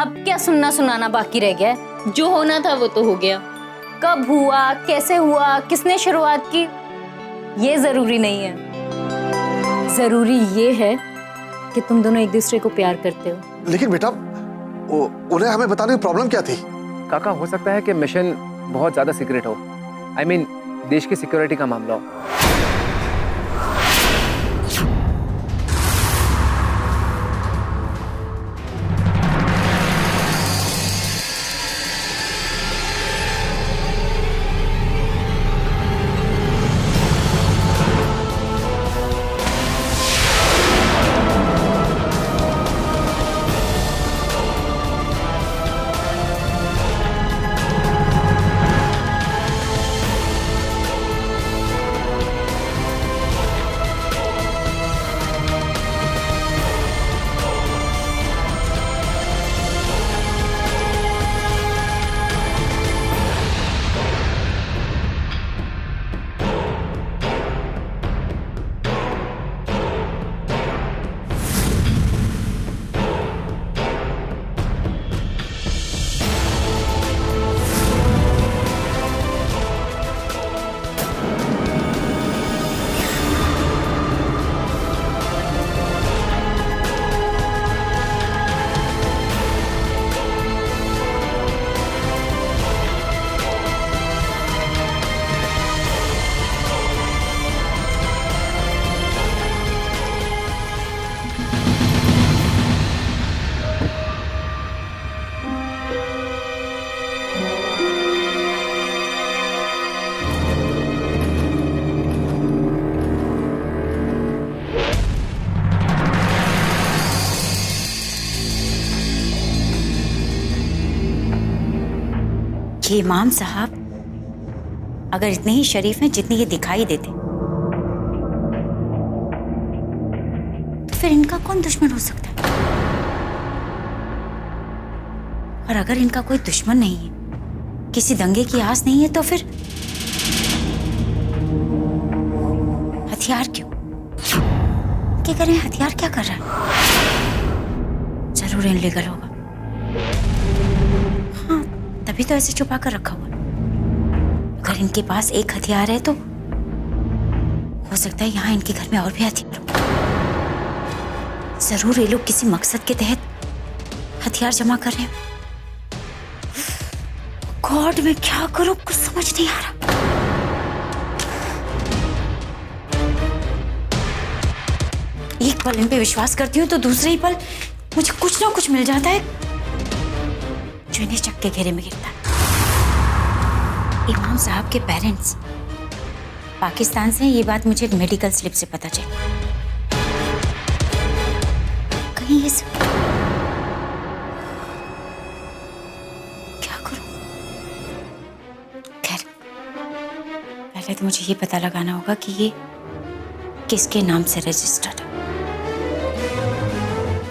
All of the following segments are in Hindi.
अब क्या सुनना सुनाना बाकी रह गया है? जो होना था वो तो हो गया। कब हुआ, कैसे हुआ, किसने शुरुआत की, ये जरूरी नहीं है। जरूरी ये है कि तुम दोनों एक दूसरे को प्यार करते हो। लेकिन बेटा उन्हें हमें बताने की प्रॉब्लम क्या थी? काका, हो सकता है कि मिशन बहुत ज्यादा सीक्रेट हो। I mean, देश की सिक्योरिटी का मामला हो। ये इमाम साहब अगर इतने ही शरीफ हैं जितने ये दिखाई देते, तो फिर इनका कौन दुश्मन हो सकता है? और अगर इनका कोई दुश्मन नहीं है, किसी दंगे की आस नहीं है, तो फिर हथियार क्यों? क्या करें, हथियार क्या कर रहा है? जरूर इनलीगल होगा। हाँ, तभी तो ऐसे छुपा कर रखा हुआ। अगर इनके पास एक हथियार है तो हो सकता है यहाँ इनके घर में और भी हथियार हो। जरूर ये लोग किसी मकसद के तहत हथियार जमा कर रहे हैं। गॉड, मैं क्या करूं, कुछ समझ नहीं आ रहा। एक पल इन पे विश्वास करती हूँ तो दूसरे ही पल मुझे कुछ ना कुछ मिल जाता है जो इन्हें चक्के घेरे में गिरता है। इमाम साहब के पेरेंट्स पाकिस्तान से हैं, ये बात मुझे मेडिकल स्लिप से पता चली। कहीं ये सब क्या करूं? खैर, पहले तो मुझे ये पता लगाना होगा कि ये किसके नाम से रजिस्टर्ड है।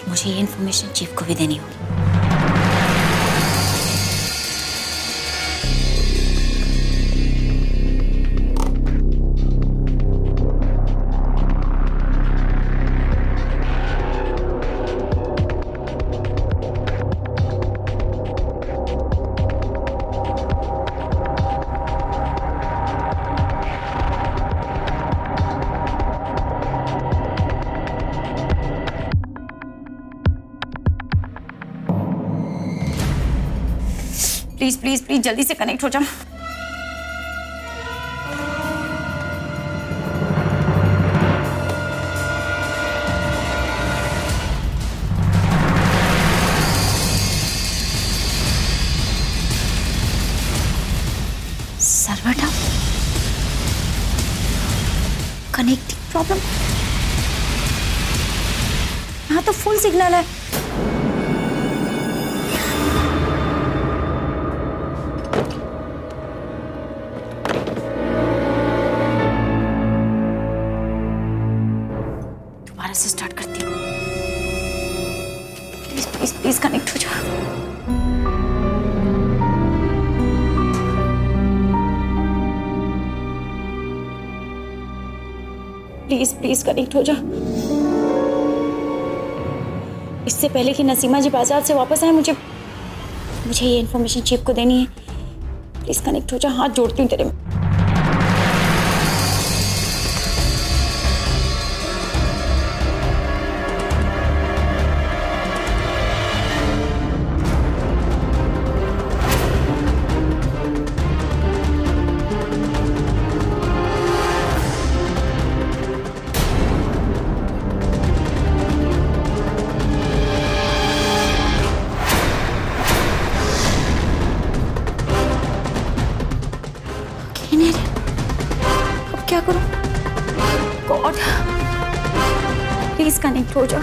मुझे ये इन्फॉर्मेशन चीफ को भी देनी होगी। प्लीज प्लीज प्लीज जल्दी से कनेक्ट हो जाओ। Server down, connecting problem. यहाँ तो फुल सिग्नल है। से स्टार्ट करती हूँ। प्लीज प्लीज प्लीज कनेक्ट हो जाओ। प्लीज प्लीज कनेक्ट हो जाओ। इससे पहले कि नसीमा जी बाजार से वापस आए, मुझे मुझे ये इन्फॉर्मेशन चीफ को देनी है। प्लीज कनेक्ट हो जा, हाथ जोड़ती हूँ तेरे में। अब क्या करूं? गॉड, प्लीज कनेक्ट हो जाओ।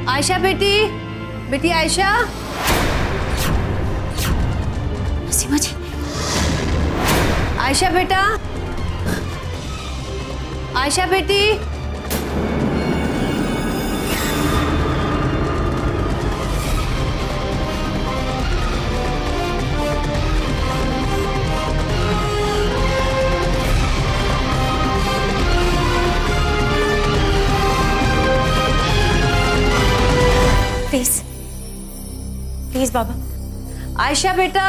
आयशा बेटी, बेटी आयशा, सीमा जी, आयशा बेटा, आयशा बेटी। प्लीज प्लीज बाबा, आयशा बेटा,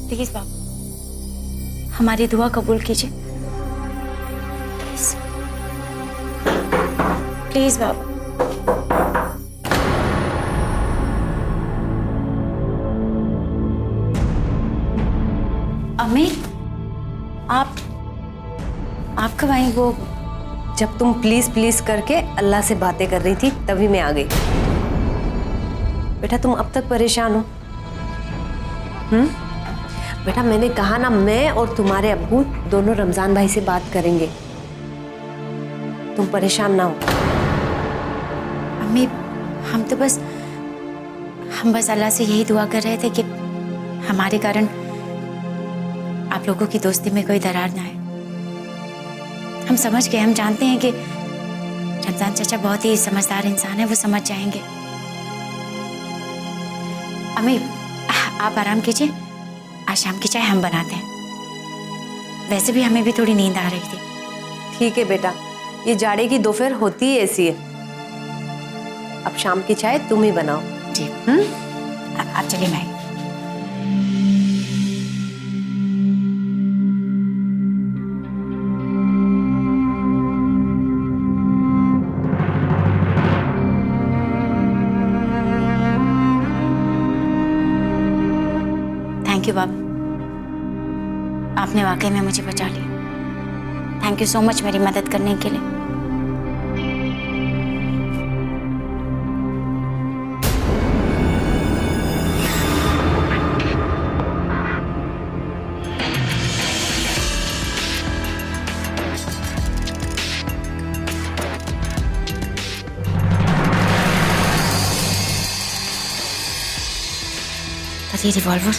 प्लीज बाबा, हमारी दुआ कबूल कीजिए। प्लीज प्लीज बाबा। अम्मी, आप कब आई? वो जब तुम प्लीज प्लीज करके अल्लाह से बातें कर रही थी तभी मैं आ गई। बेटा तुम अब तक परेशान हो? बेटा मैंने कहा ना, मैं और तुम्हारे अब्बू दोनों रमजान भाई से बात करेंगे, तुम परेशान ना हो। अम्मी, हम बस अल्लाह से यही दुआ कर रहे थे कि हमारे कारण आप लोगों की दोस्ती में कोई दरार ना आए। हम समझ गए, हम जानते हैं कि रमजान चाचा बहुत ही समझदार इंसान है, वो समझ जाएंगे। अम्मी, आप आराम कीजिए, आज शाम की चाय हम बनाते हैं। वैसे भी हमें भी थोड़ी नींद आ रही थी। ठीक है बेटा, ये जाड़े की दोपहर होती ही ऐसी है। अब शाम की चाय तुम ही बनाओ। जी। अब आप चलिए मैं। थैंक यू बाबा, आपने वाकई में मुझे बचा लिया। थैंक यू सो मच मेरी मदद करने के लिए। और ये रिवॉल्वर,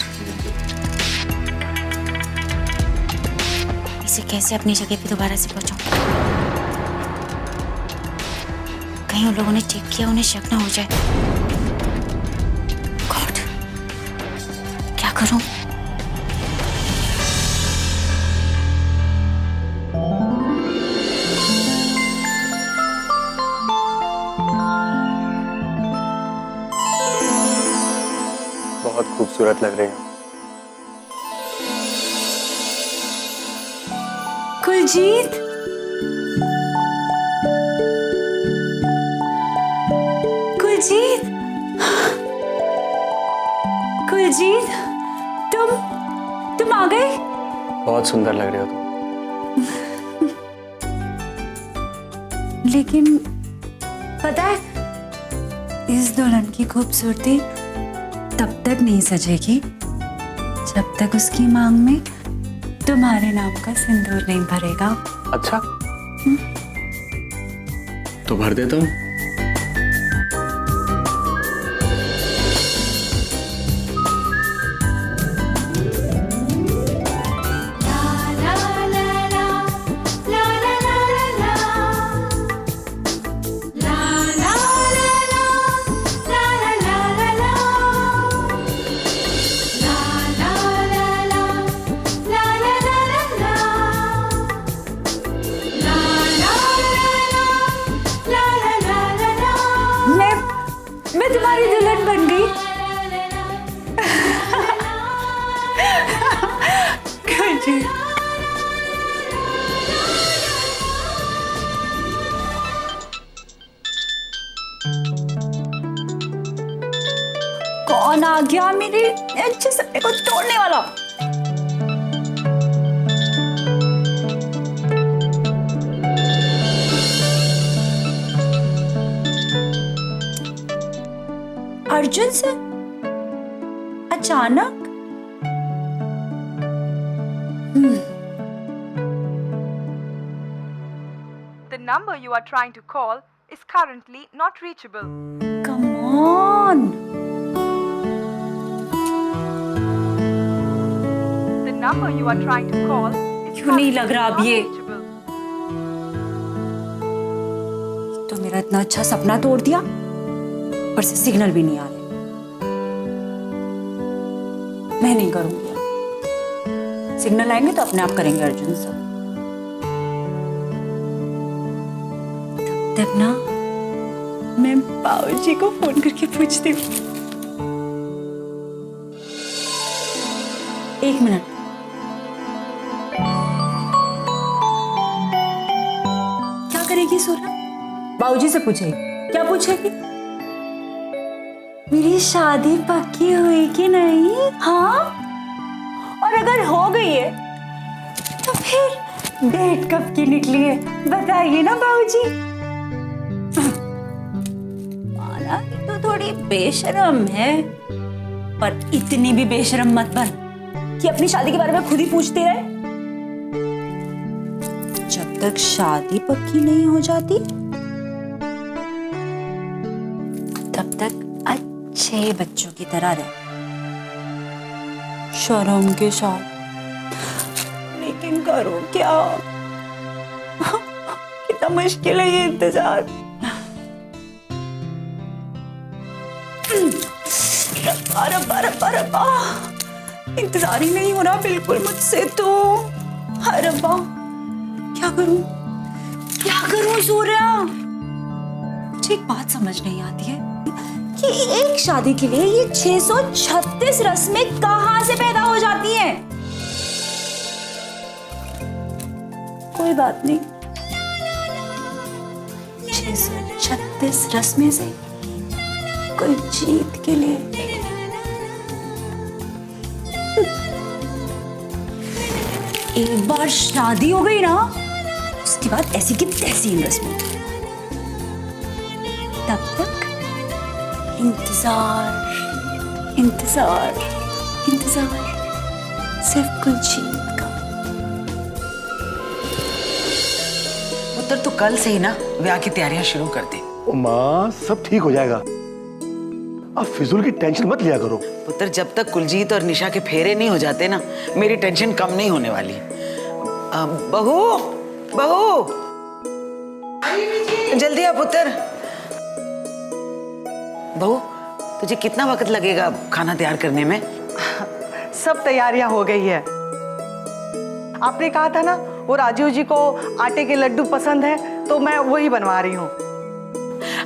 इसे कैसे अपनी जगह पे दोबारा से पहुंचाऊं? कहीं उन लोगों ने चेक किया, उन्हें शक ना हो जाए। गॉड, क्या करूं? बहुत खूबसूरत लग रही हो। कुलजीत, कुलजीत, कुलजीत, तुम आ गए? बहुत सुंदर लग रही हो तुम। लेकिन पता है, इस दुल्हन की खूबसूरती तब तक नहीं सजेगी जब तक उसकी मांग में तुम्हारे नाम का सिंदूर नहीं भरेगा। अच्छा, तो भर देता हूँ। बाबूजी। कौन आ गया मेरे अच्छे सपने को तोड़ने वाला? अर्जुन सर अचानक? The number you are trying to call is currently not reachable. Come on. The number you are trying to call is क्यों नहीं लग रहा अब currently ये? not reachable. तो मेरा इतना अच्छा सपना तोड़ दिया, पर से सिग्नल भी नहीं आ रहे। मैं नहीं करूंगी अब। सिग्नल आएंगे तो अपने आप करेंगे अर्जुन सर। तब ना मैं बाबूजी को फोन करके पूछती हूँ। एक मिनट। क्या करेगी सोना? बाबूजी से पूछेगी। क्या पूछेगी? मेरी शादी पक्की हुई कि नहीं? हाँ? और अगर हो गई है तो फिर डेट कब की निकली है बताइए ना बाबूजी। माना कि तो थोड़ी बेशरम है, पर इतनी भी बेशरम मत बन कि अपनी शादी के बारे में खुद ही पूछती रहे। जब तक शादी पक्की नहीं हो जाती तब तक अच्छे बच्चों की तरह रहे, शर्म के साथ। लेकिन करो क्या? कितना मुश्किल है ये इंतजार। रब्बा रब्बा रब्बा रब्बा, इंतजार ही नहीं हो रहा बिल्कुल मुझसे तो। हाय रब्बा, क्या करूं? क्या करूं सूर्या? मुझे एक बात समझ नहीं आती है कि एक शादी के लिए ये 636 रस्में कहां से पैदा हो जाती हैं? कोई बात नहीं, 636 रस्में से कोई जीत के लिए एक बार शादी हो गई ना, उसके बाद ऐसी की तैसी रस्में। तब तक इंतजार इंतजार इंतजार, सिर्फ कुलजीत का। पुत्र तू कल से ही ना ब्याह की तैयारियां शुरू कर दे। ओ माँ, सब ठीक हो जाएगा, आप फिजूल की टेंशन मत लिया करो। पुत्र जब तक कुलजीत और निशा के फेरे नहीं हो जाते ना, मेरी टेंशन कम नहीं होने वाली। बहू बहू, जल्दी आ पुत्र। बहू, तुझे कितना वक्त लगेगा खाना तैयार करने में? सब तैयारियां हो गई है। आपने कहा था ना वो राजीव जी को आटे के लड्डू पसंद है, तो मैं वही बनवा रही हूँ।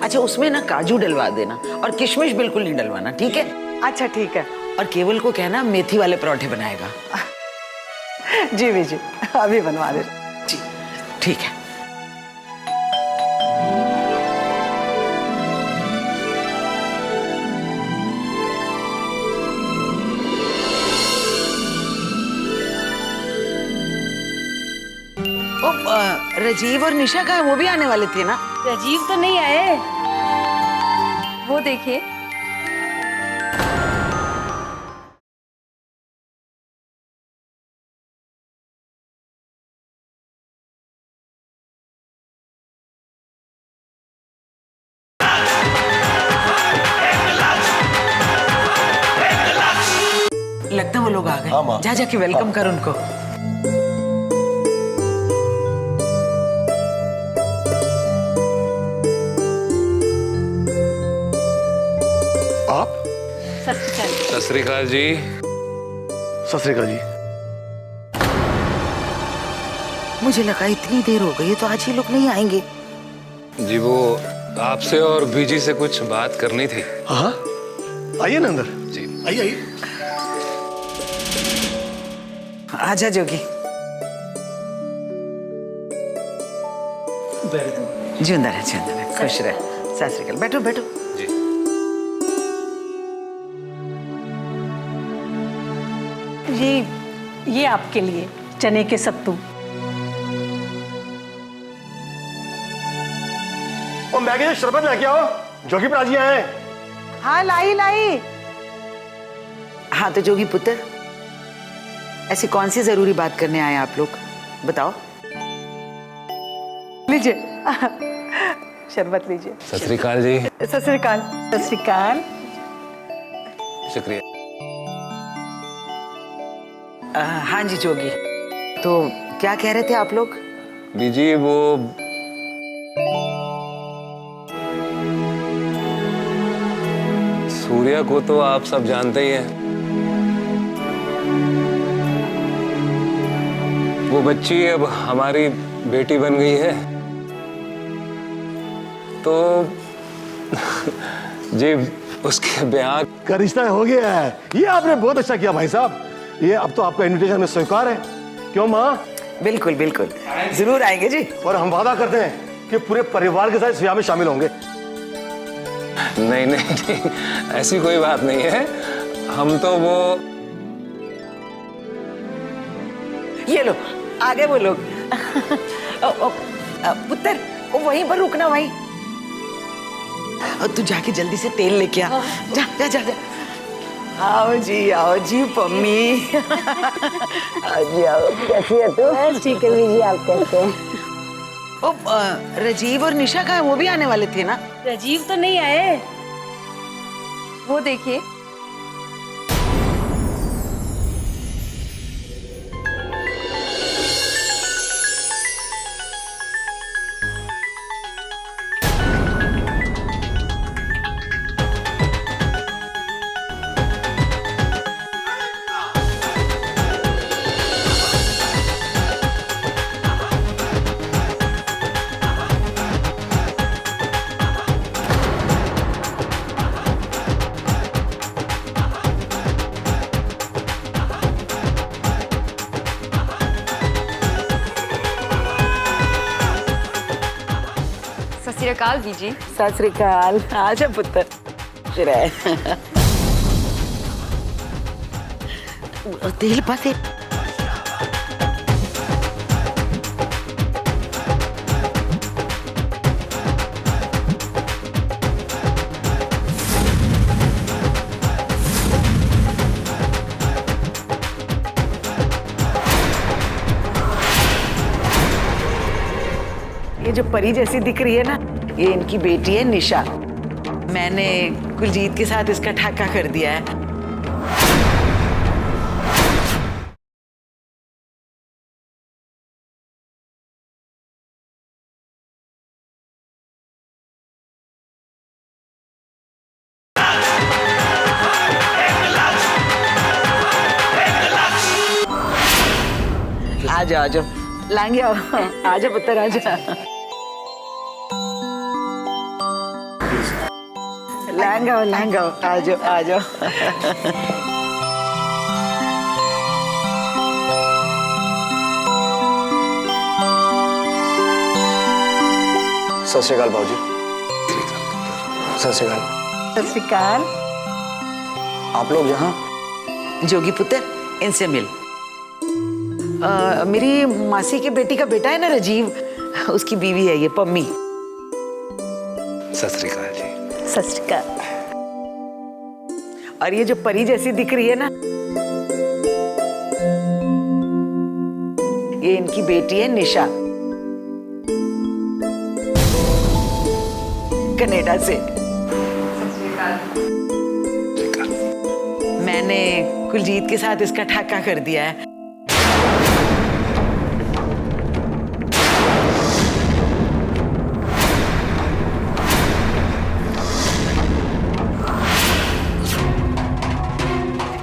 अच्छा, उसमें ना काजू डलवा देना और किशमिश बिल्कुल नहीं डलवाना, ठीक है? अच्छा ठीक है। और केवल को कहना मेथी वाले पराठे बनाएगा। जी भी जी, अभी बनवा दे। जी ठीक है। राजीव और निशा का वो भी आने वाले थे ना? राजीव तो नहीं आए, वो देखिए। लगता वो लोग आ गए। जा जाके वेलकम कर उनको। आप? सत श्री अकाल जी। सत श्री अकाल जी। मुझे लगा इतनी देर हो गई है तो आज ही लोग नहीं आएंगे। जी वो आपसे और बीजी से कुछ बात करनी थी। हाँ, आइए ना अंदर। जी आइए आइए। आजा जोगी। जिंदा रहे, खुश रहे। सत श्री अकाल। बैठो बैठो। जी। ये आपके लिए चने के सत्तू। और मैगी से शरबत लेके आओ, जोगी पर आए हैं। हाँ लाई लाई। हाँ तो जोगी पुत्र, ऐसी कौन सी जरूरी बात करने आए आप लोग, बताओ। लीजिए शरबत लीजिए। सत श्री अकाल जी। सत श्री अकाल। सत श्री अकाल। शुक्रिया। हाँ जी जोगी, तो क्या कह रहे थे आप लोग? बीजी वो सूर्या को तो आप सब जानते ही हैं। वो बच्ची अब हमारी बेटी बन गई है, तो जी उसके ब्याह का रिश्ता हो गया है। ये आपने बहुत अच्छा किया भाई साहब। ये अब तो आपका इनविटेशन में स्वीकार है, क्यों माँ? बिल्कुल बिल्कुल, जरूर आएंगे जी। और हम वादा करते हैं कि पूरे परिवार के साथ इस ब्याह में शामिल होंगे। नहीं नहीं नहीं, ऐसी कोई बात नहीं है। हम तो वो ये लो आगे वो लोग। पुत्र वो वहीं पर रुकना, वहीं। और तू जाके जल्दी से तेल लेके आ। जा जा जा, जा। आओ जी पम्मी। आओ जी आओ। कैसी है तू? ठीक है बीजी, आप कैसे हैं? ओ राजीव और निशा का वो भी आने वाले थे ना? राजीव तो नहीं आए, वो देखिए। सत श्री अकाल बीजी। सत श्री अकाल। आजा पुत्र। तेल पासे। ये जो परी जैसी दिख रही है ना, ये इनकी बेटी है निशा। मैंने कुलजीत के साथ इसका ठाका कर दिया है। आ जाओ आ जाओ, लाएंगे। आ जाओ पुत्र, आ जाओ। लहंगा आ जाओ आ जाओ। सत श्री अकाल भाऊजी। सत श्री अकाल। सत श्री अकाल। आप लोग यहाँ? जोगी पुत्र, इनसे मिल। मेरी मासी की बेटी का बेटा है ना राजीव, उसकी बीवी है ये पम्मी। सत श्री अकाल जी। सत श्री अकाल। और ये जो परी जैसी दिख रही है ना, ये इनकी बेटी है निशा, कनाडा से। मैंने कुलजीत के साथ इसका ठाका कर दिया है।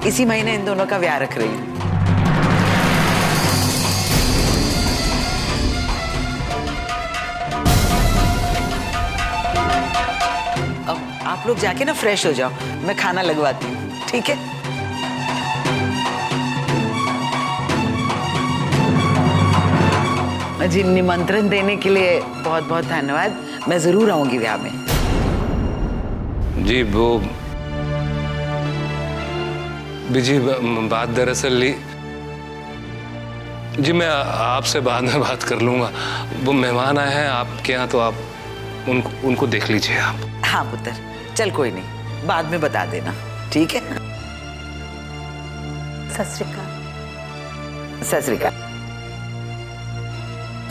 इसी महीने इन दोनों का ब्याह रख रही हूँ। अब आप लोग जाके ना फ्रेश हो जाओ, मैं खाना लगवाती हूँ, ठीक है? जी निमंत्रण देने के लिए बहुत बहुत धन्यवाद। मैं जरूर आऊंगी ब्याह में। जी वो जी बात दरअसल जी मैं आपसे बाद में बात कर लूंगा। वो मेहमान आए हैं आपके यहाँ, तो आप उनको देख लीजिए आप। हाँ पुत्र, चल कोई नहीं, बाद में बता देना, ठीक है? सत श्री अकाल। सत श्री अकाल।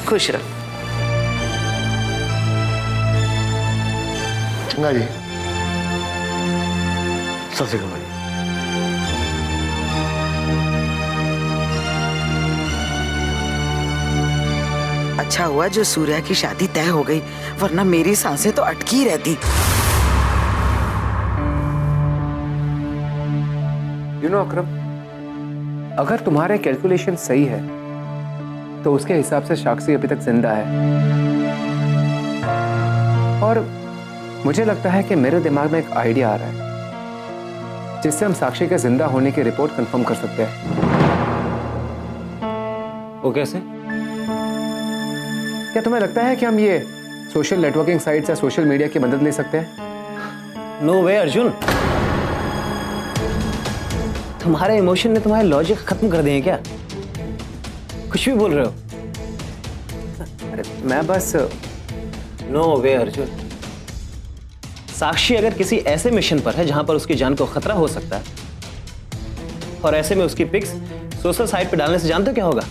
खुश रहो। चंगा जी। सत श्री अकाल भाई। अच्छा हुआ जो सूर्या की शादी तय हो गई, वरना मेरी सांसें तो अटकी ही रहती। यू नो अकरम, अगर तुम्हारे कैलकुलेशन सही है तो उसके हिसाब से साक्षी अभी तक जिंदा है। और मुझे लगता है कि मेरे दिमाग में एक आइडिया आ रहा है जिससे हम साक्षी के जिंदा होने की रिपोर्ट कंफर्म कर सकते हैं। वो कैसे? क्या तुम्हें लगता है कि हम ये सोशल नेटवर्किंग साइट्स या सोशल मीडिया की मदद ले सकते हैं? नो वे अर्जुन, तुम्हारे इमोशन ने तुम्हारे लॉजिक खत्म कर दिए क्या? कुछ भी बोल रहे हो। अरे मैं बस नो वे अर्जुन, साक्षी अगर किसी ऐसे मिशन पर है जहां पर उसकी जान को खतरा हो सकता है, और ऐसे में उसकी पिक्स सोशल साइट पर डालने से जानते हो क्या होगा?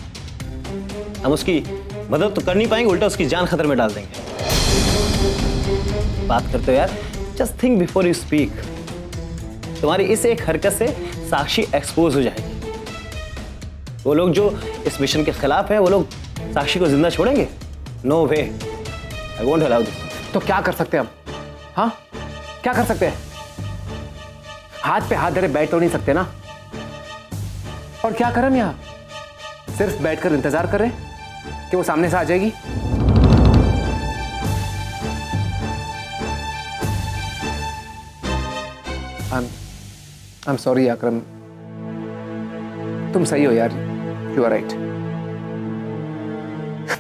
हम उसकी मदद तो कर नहीं पाएंगे, उल्टा उसकी जान खतरे में डाल देंगे। बात करते हो यार, just think before you speak. तुम्हारी इस एक हरकत से साक्षी एक्सपोज हो जाएगी। वो लोग जो इस मिशन के खिलाफ है, वो लोग साक्षी को जिंदा छोड़ेंगे? No way, I won't allow this. तो क्या कर सकते हैं हम? हाँ, क्या कर सकते हैं? हाथ पे हाथ धरे बैठ तो नहीं सकते ना। और क्या करें हम यहाँ? सिर्फ बैठकर इंतजार कर रहे हैं कि वो सामने से आ जाएगी। I'm sorry अकरम, तुम सही हो यार, यू आर राइट।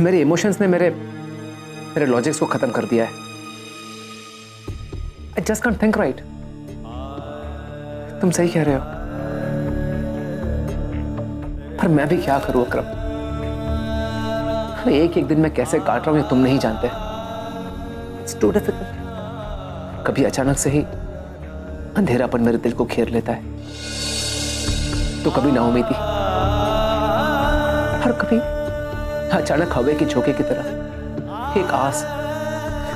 मेरे इमोशंस ने मेरे लॉजिक्स को खत्म कर दिया है। I just can't think right। तुम सही कह रहे हो, पर मैं भी क्या करूं अकरम? एक एक दिन मैं कैसे काट रहा हूं ये तुम नहीं जानते। It's too difficult। कभी अचानक से ही अंधेरापन मेरे दिल को घेर लेता है, तो कभी नाउमीदी, और कभी अचानक हवा की झोंके की तरह एक आस,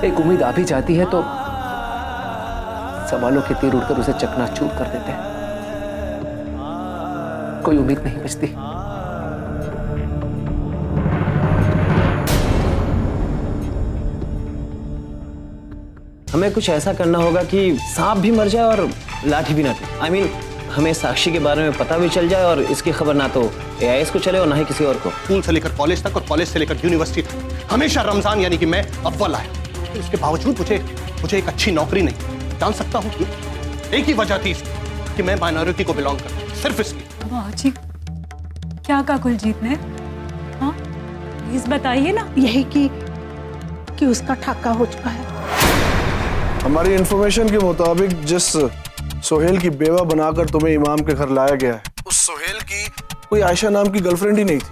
एक उम्मीद आ भी जाती है तो सवालों के तीर उड़कर उसे चकनाचूर कर देते हैं। कोई उम्मीद नहीं बचती। हमें कुछ ऐसा करना होगा कि सांप भी मर जाए और लाठी भी ना टूटे। I mean, हमें साक्षी के बारे में पता भी चल जाए और इसकी खबर ना तो AIS को चले और ना ही किसी और को। स्कूल से लेकर कॉलेज तक और कॉलेज से लेकर यूनिवर्सिटी तक हमेशा रमजान यानी कि मैं अव्वल आया। इसके बावजूद मुझे एक अच्छी नौकरी नहीं। जान सकता हूँ क्यों? एक ही वजह थी कि मैं माइनॉरिटी को बिलोंग करता हूँ, सिर्फ इसलिए। वाह जी, क्या कहा कुलजीत ने? हाँ, प्लीज बताइए ना। यही कि उसका ठाका हो चुका है। हमारी इंफॉर्मेशन के मुताबिक जिस सोहेल की बेवा बनाकर तुम्हें इमाम के घर लाया गया है, उस सोहेल की कोई आयशा नाम की गर्लफ्रेंड ही नहीं थी।